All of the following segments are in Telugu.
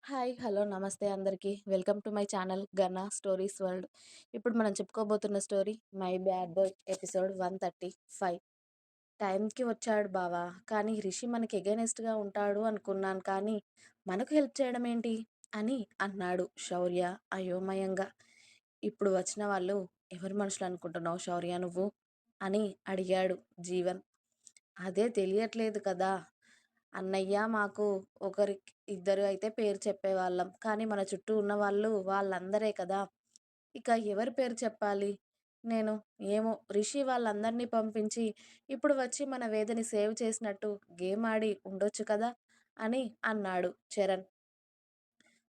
హాయ్! హలో! నమస్తే అందరికీ. Welcome to my channel 'Gana stories world'. ఇప్పుడు మనం చెప్పుకోబోతున్న story 'my bad boy' episode 135. టైంకి వచ్చాడు బావ. కానీ రిషి మనకి ఎగైనెస్ట్‌గా ఉంటాడు అనుకున్నాను కానీ, మనకు హెల్ప్ చేయడం ఏంటి? అని అన్నాడు శౌర్య అయోమయంగా. ఇప్పుడు వచ్చిన వాళ్ళు ఎవరి మనుషులనుకుంటున్నావు శౌర్య నువ్వు? అని అడిగాడు జీవన్. అదే తెలియట్లేదు కదా! అన్నయ్య మాకు ఒకరికి ఇద్దరు అయితే పేరు చెప్పేవాళ్ళం. కానీ మన చుట్టూ ఉన్నవాళ్ళు వాళ్ళందరే కదా! ఇక ఎవరి పేరు చెప్పాలి? నేను ఏమో రిషి వాళ్ళందరినీ పంపించి ఇప్పుడు వచ్చి మన వేదని సేవ్ చేసినట్టు గేమ్ ఆడి ఉండొచ్చు కదా! అని అన్నాడు చరణ్.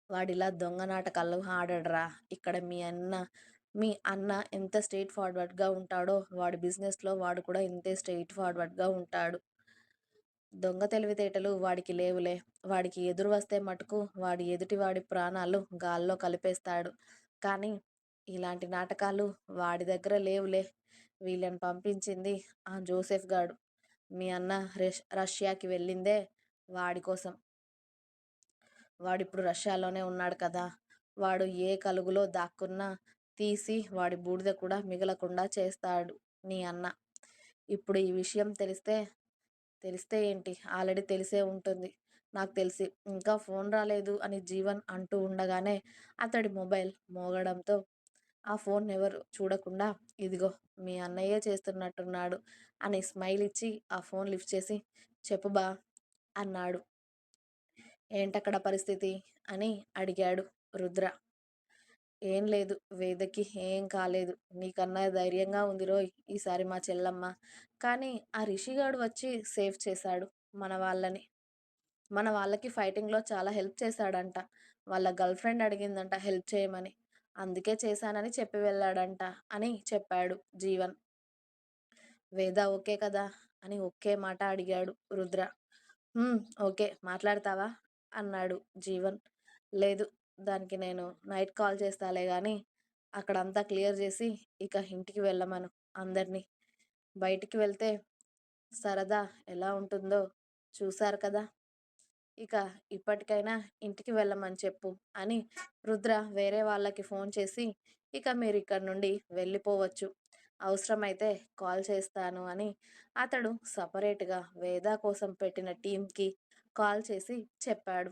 వాడిలా దొంగ నాటకాలు ఆడడురా. ఇక్కడ మీ అన్న ఎంత స్ట్రెయిట్ ఫార్వర్డ్‌గా ఉంటాడో వాడి బిజినెస్‌లో వాడు కూడా ఇంతే స్ట్రెయిట్ ఫార్వర్డ్‌గా ఉంటాడు. దొంగ తెలివితేటలు వాడికి లేవులే. వాడికి ఎదురు వస్తే మటుకు వాడి ఎదుటివాడి ప్రాణాలు గాల్లో కలిపేస్తాడు. కానీ ఇలాంటి నాటకాలు వాడి దగ్గర లేవులే. వీళ్ళని పంపించింది ఆ జోసెఫ్ గాడు. మీ అన్న రష్యాకి వెళ్ళిందే వాడి కోసం. వాడిప్పుడు రష్యాలోనే ఉన్నాడు కదా! వాడు ఏ కలుగులో దాక్కున్నా తీసి వాడి బూడిద కూడా మిగలకుండా చేస్తాడు నీ అన్న. ఇప్పుడు ఈ విషయం తెలిస్తే ఏంటి? ఆల్రెడీ తెలిసే ఉంటుంది. నాకు తెలిసి. ఇంకా ఫోన్ రాలేదు అని జీవన్ అంటూ ఉండగానే అతడి మొబైల్ మోగడంతో ఆ ఫోన్ ఎవరు చూడకుండా ఇదిగో మీ అన్నయ్యే చేస్తున్నట్టున్నాడు అని స్మైల్ ఇచ్చి ఆ ఫోన్ లిఫ్ట్ చేసి చెప్పు బా అన్నాడు. ఏంటక్కడ పరిస్థితి? అని అడిగాడు రుద్ర. ఏం లేదు. వేదకి ఏం కాలేదు. నీకన్నా ధైర్యంగా ఉంది రోయ్ ఈసారి మా చెల్లమ్మ. కానీ ఆ రిషిగాడు వచ్చి సేవ్ చేశాడు మన వాళ్ళని. మన వాళ్ళకి ఫైటింగ్‌లో చాలా హెల్ప్ చేశాడంట. వాళ్ళ గర్ల్ ఫ్రెండ్ అడిగిందంట హెల్ప్ చేయమని. అందుకే చేశానని చెప్పి వెళ్ళాడంట అని చెప్పాడు జీవన్. వేద ఓకే కదా! అని ఒకే మాట అడిగాడు రుద్ర. హ్మ్. ఓకే. మాట్లాడతావా? అన్నాడు జీవన్. లేదు. దానికి నేను నైట్ కాల్ చేస్తాలే గానీ, అక్కడంతా క్లియర్ జేసి, ఇక ఇంటికి వెళ్ళమను అందరిని. బయటికి వెళ్తే సరదా ఎలా ఉంటుందో చూశారు కదా! ఇక ఇప్పటికైనా ఇంటికి వెళ్ళమని చెప్పు అని రుద్ర వేరే వాళ్ళకి ఫోన్ చేసి, ఇక మీరిక్కడి నుండి వెళ్ళిపోవచ్చు. అవసరమైతే కాల్ చేస్తాను అని అతడు సెపరేట్‌గా వేద కోసం పెట్టిన టీమ్‌కి కాల్ చేసి చెప్పాడు.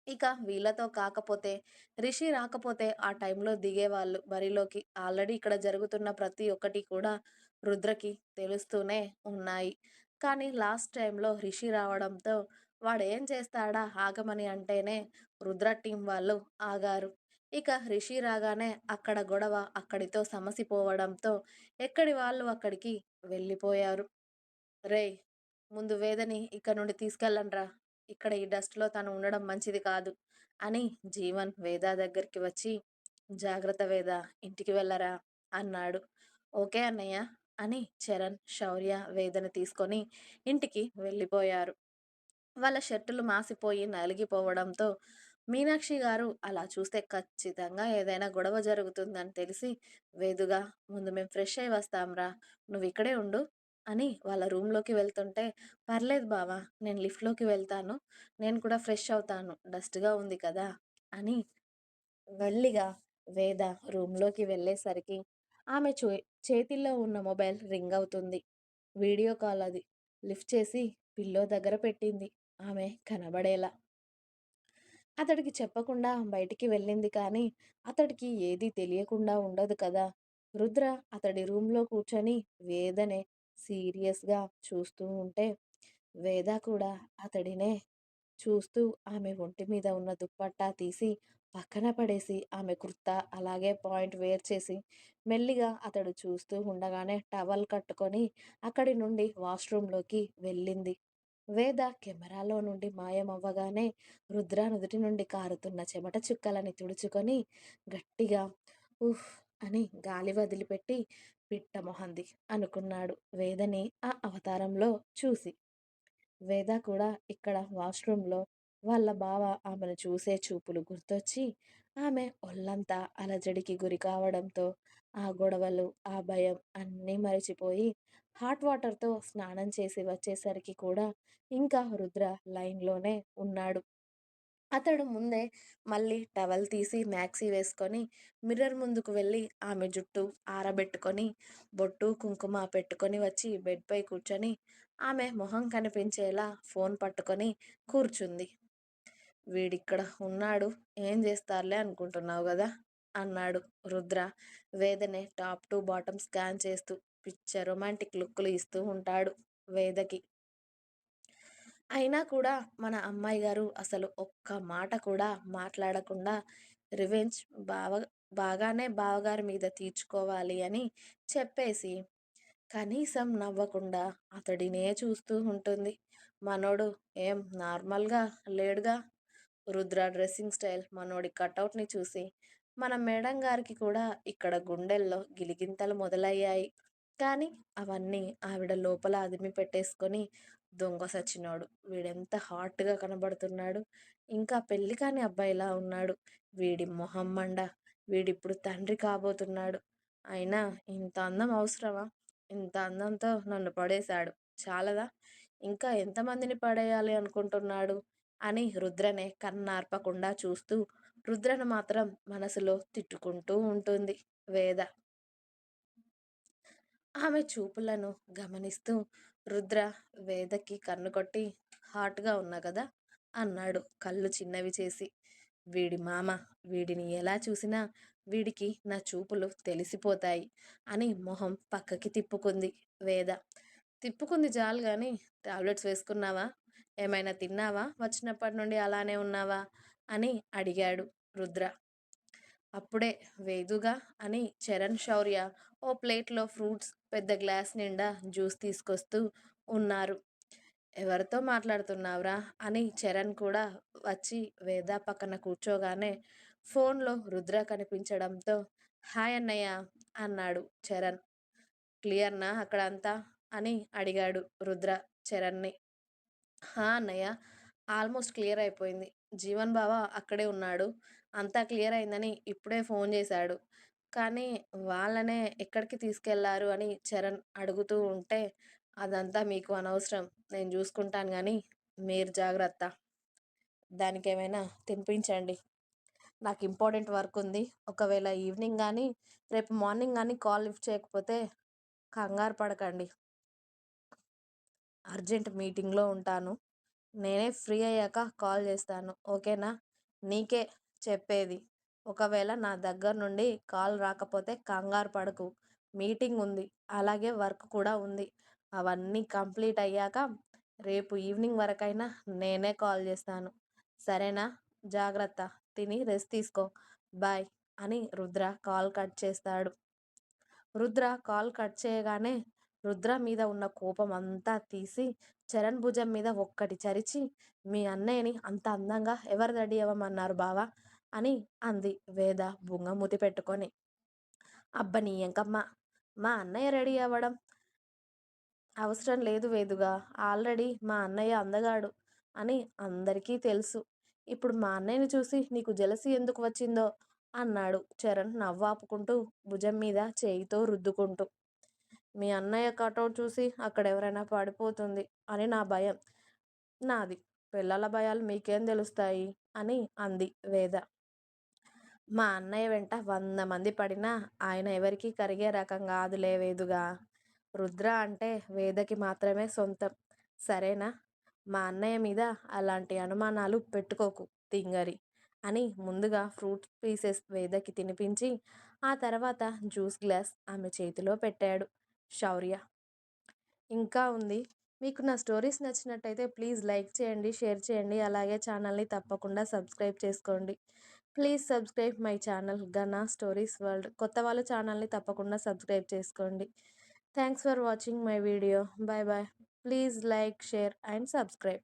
ఇక వీళ్ళతో కాకపోతే, రిషి రాకపోతే ఆ టైంలో దిగేవాళ్ళు బరిలోకి. ఆల్రెడీ ఇక్కడ జరుగుతున్న ప్రతి ఒక్కటి కూడా రుద్రకి తెలుస్తూనే ఉన్నాయి. కానీ లాస్ట్ టైంలో రిషి రావడంతో వాడేం చేస్తాడా ఆగమని అంటేనే రుద్ర టీం వాళ్ళు ఆగారు. ఇక రిషి రాగానే అక్కడ గొడవ అక్కడితో సమసిపోవడంతో ఎక్కడి వాళ్ళు అక్కడికి వెళ్ళిపోయారు. రేయ్! ముందు వేదని ఇక్కడ నుండి తీసుకెళ్ళండ్రా. ఇక్కడ ఈ డస్ట్‌లో తను ఉండడం మంచిది కాదు. అని జీవన్ వేద దగ్గరికి వచ్చి, జాగ్రత్త వేద ఇంటికి వెళ్ళరా అన్నాడు. ఓకే అన్నయ్య అని చరణ్, శౌర్య వేదను తీసుకొని ఇంటికి వెళ్ళిపోయారు. వాళ్ళ షర్టులు మాసిపోయి నలిగిపోవడంతో మీనాక్షి గారు అలా చూస్తే ఖచ్చితంగా ఏదైనా గొడవ జరుగుతుందని తెలిసి వేదుగా ముందు మేము ఫ్రెష్ అయ్యి వస్తాంరా నువ్వు ఇక్కడే ఉండు అని వాళ్ళ రూమ్లోకి వెళ్తుంటే పర్లేదు బావా నేను లిఫ్ట్లోకి వెళ్తాను నేను కూడా ఫ్రెష్ అవుతాను డస్ట్గా ఉంది కదా అని మెల్లిగా వేద రూమ్లోకి వెళ్ళేసరికి ఆమె చేతిలో ఉన్న మొబైల్ రింగ్ అవుతుంది. వీడియో కాల్ అది. లిఫ్ట్ చేసి పిల్లో దగ్గర పెట్టింది ఆమె కనబడేలా. అతడికి చెప్పకుండా బయటికి వెళ్ళింది కానీ, అతడికి ఏదీ తెలియకుండా ఉండదు కదా! రుద్ర అతడి రూమ్‌లో కూర్చొని వేదనే సీరియస్‌గా చూస్తూ ఉంటే, వేద కూడా అతడినే చూస్తూ ఆమె ఒంటి మీద ఉన్న దుప్పట్టా తీసి పక్కన పడేసి, ఆమె కుర్తా అలాగే పాయింట్ వేర్ చేసి, మెల్లిగా అతడు చూస్తూ ఉండగానే టవల్ కట్టుకొని అక్కడి నుండి వాష్‌రూమ్‌లోకి వెళ్ళింది. వేద కెమెరాలో నుండి మాయమవ్వగానే రుద్ర నుదుటి నుండి కారుతున్న చెమట చుక్కలని తుడుచుకొని గట్టిగా ఉఫ్ అని గాలి వదిలిపెట్టి పిట్ట మొహంది అనుకున్నాడు వేదని ఆ అవతారంలో చూసి. వేద కూడా ఇక్కడ వాష్రూమ్‌లో వాళ్ళ బావ ఆమెను చూసే చూపులు గుర్తొచ్చి, ఆమె ఒళ్ళంతా అలజడికి గురి కావడంతో, ఆ గొడవలు, ఆ భయం అన్నీ మరిచిపోయి, హాట్ వాటర్‌తో స్నానం చేసి వచ్చేసరికి కూడా ఇంకా రుద్ర లైన్‌లోనే ఉన్నాడు. అతడు ముందే మళ్ళీ టవల్ తీసి మ్యాక్సీ వేసుకొని మిర్రర్ ముందుకు వెళ్ళి ఆమె జుట్టు ఆరబెట్టుకొని బొట్టు కుంకుమ పెట్టుకొని వచ్చి బెడ్పై కూర్చొని ఆమె మొహం కనిపించేలా ఫోన్ పట్టుకొని కూర్చుంది. వీడిక్కడ ఉన్నాడు, ఏం చేస్తారులే అనుకుంటున్నావు కదా అన్నాడు రుద్ర వేదనే టాప్ టు బాటమ్ స్కాన్ చేస్తూ. పిచ్చ రొమాంటిక్ లుక్కులు ఇస్తూ ఉంటాడు వేదకి. అయినా కూడా మన అమ్మాయి గారు అసలు ఒక్క మాట కూడా మాట్లాడకుండా రివెంజ్ బావ బాగానే బావగారి మీద తీర్చుకోవాలి అని చెప్పేసి కనీసం నవ్వకుండా అతడినే చూస్తూ ఉంటుంది. మనోడు ఏం నార్మల్గా లేడుగా. రుద్ర డ్రెస్సింగ్ స్టైల్, మనోడి కటౌట్ని చూసి మన మేడం గారికి కూడా ఇక్కడ గుండెల్లో గిలిగింతలు మొదలయ్యాయి. కానీ అవన్నీ ఆవిడ లోపల అదిమి పెట్టేసుకొని, దొంగ సచ్చినోడు, వీడెంత హాట్గా కనబడుతున్నాడు, ఇంకా పెళ్లి కాని అబ్బాయిలా ఉన్నాడు, వీడి మొహం మండ, వీడిప్పుడు తండ్రి కాబోతున్నాడు, అయినా ఇంత అందం అవసరమా, ఇంత అందంతో నన్ను పడేశాడు, చాలదా, ఇంకా ఎంతమందిని పడేయాలి అనుకుంటున్నాడు అని రుద్రనే కన్నార్పకుండా చూస్తూ రుద్రను మాత్రం మనసులో తిట్టుకుంటూ ఉంటుంది వేద. ఆమె చూపులను గమనిస్తూ రుద్ర వేదకి కన్ను కొట్టి, హాట్గా ఉన్నా కదా అన్నాడు కళ్ళు చిన్నవి చేసి. వీడి మామ, వీడిని ఎలా చూసినా వీడికి నా చూపులు తెలిసిపోతాయి అని మొహం పక్కకి తిప్పుకుంది వేద. తిప్పుకుంది చాలు గాని టాబ్లెట్స్ వేసుకున్నావా, ఏమైనా తిన్నావా, వచ్చినప్పటి నుండి అలానే ఉన్నావా అని అడిగాడు రుద్ర. అప్పుడే వేదుగా అని చరణ్ శౌర్య ఓ ప్లేట్లో ఫ్రూట్స్, పెద్ద గ్లాస్ నిండా జ్యూస్ తీసుకొస్తూ ఉన్నారు. ఎవరితో మాట్లాడుతున్నావురా అని చరణ్ కూడా వచ్చి వేద పక్కన కూర్చోగానే ఫోన్లో రుద్ర కనిపించడంతో హాయ్ అన్నయ్య అన్నాడు చరణ్. క్లియర్నా అక్కడ అంతా అని అడిగాడు రుద్ర చరణ్ని. హా అన్నయ్య, ఆల్మోస్ట్ క్లియర్ అయిపోయింది. జీవన్ బావ అక్కడే ఉన్నాడు. అంతా క్లియర్ అయిందని ఇప్పుడే ఫోన్ చేశాడు. కానీ వాళ్ళనే ఎక్కడికి తీసుకెళ్లారు అని చరణ్ అడుగుతూ ఉంటే, అదంతా మీకు అనవసరం, నేను చూసుకుంటాను గాని మీరు జాగ్రత్త. దానికేమైనా తినిపించండి. నాకు ఇంపార్టెంట్ వర్క్ ఉంది. ఒకవేళ ఈవినింగ్ కానీ రేపు మార్నింగ్ కానీ కాల్ లిఫ్ట్ చేయకపోతే కంగారు పడకండి. అర్జెంట్ మీటింగ్లో ఉంటాను. నేనే ఫ్రీ అయ్యాక కాల్ చేస్తాను, ఓకేనా. నీకే చెప్పేది, ఒకవేళ నా దగ్గర నుండి కాల్ రాకపోతే కంగారు పడకు. మీటింగ్ ఉంది, అలాగే వర్క్ కూడా ఉంది. అవన్నీ కంప్లీట్ అయ్యాక రేపు ఈవినింగ్ వరకైనా నేనే కాల్ చేస్తాను, సరేనా. జాగ్రత్త, తిని రెస్ట్ తీసుకో, బాయ్ అని రుద్ర కాల్ కట్ చేస్తాడు. రుద్ర కాల్ కట్ చేయగానే రుద్ర మీద ఉన్న కోపం అంతా తీసి చరణ్ భుజం మీద ఒక్కటి చరిచి, మీ అన్నయ్యని అంత అందంగా ఎవరు రెడీ అవ్వమన్నారు బావా అని అంది వేద బుంగమూతి పెట్టుకొని. అబ్బని ఎంకమ్మ, మా అన్నయ్య రెడీ అవ్వడం అవసరం లేదు వేదుగా, ఆల్రెడీ మా అన్నయ్య అందగాడు అని అందరికీ తెలుసు. ఇప్పుడు మా అన్నయ్యని చూసి నీకు జలసి ఎందుకు వచ్చిందో అన్నాడు చరణ్ నవ్వాపుకుంటూ భుజం మీద చేయితో రుద్దుకుంటూ. మీ అన్నయ్య కటౌట్ చూసి అక్కడ ఎవరైనా పడిపోతుంది అని నా భయం. నాది పిల్లల భయాలు మీకేం తెలుస్తాయి అని అంది వేద. మా అన్నయ్య వెంట 100 మంది పడినా ఆయన ఎవరికీ కరిగే రకం కాదులే వేదుగా. రుద్ర అంటే వేదకి మాత్రమే సొంతం, సరేనా. మా అన్నయ్య మీద అలాంటి అనుమానాలు పెట్టుకోకు తింగరి అని ముందుగా ఫ్రూట్ పీసెస్ వేదకి తినిపించి ఆ తర్వాత జ్యూస్ గ్లాస్ ఆమె చేతిలో పెట్టాడు శౌర్య. ఇంకా ఉంది. మీకు నా స్టోరీస్ నచ్చినట్టయితే ప్లీజ్ లైక్ చేయండి, షేర్ చేయండి, అలాగే ఛానల్ని తప్పకుండా సబ్స్క్రైబ్ చేసుకోండి. Please subscribe my channel Gana stories world. కొత్త వాళ్ళు ఛానల్ని తప్పకుండా సబ్స్క్రైబ్ చేసుకోండి. Thanks for watching my video. Bye bye. Please like, share and subscribe.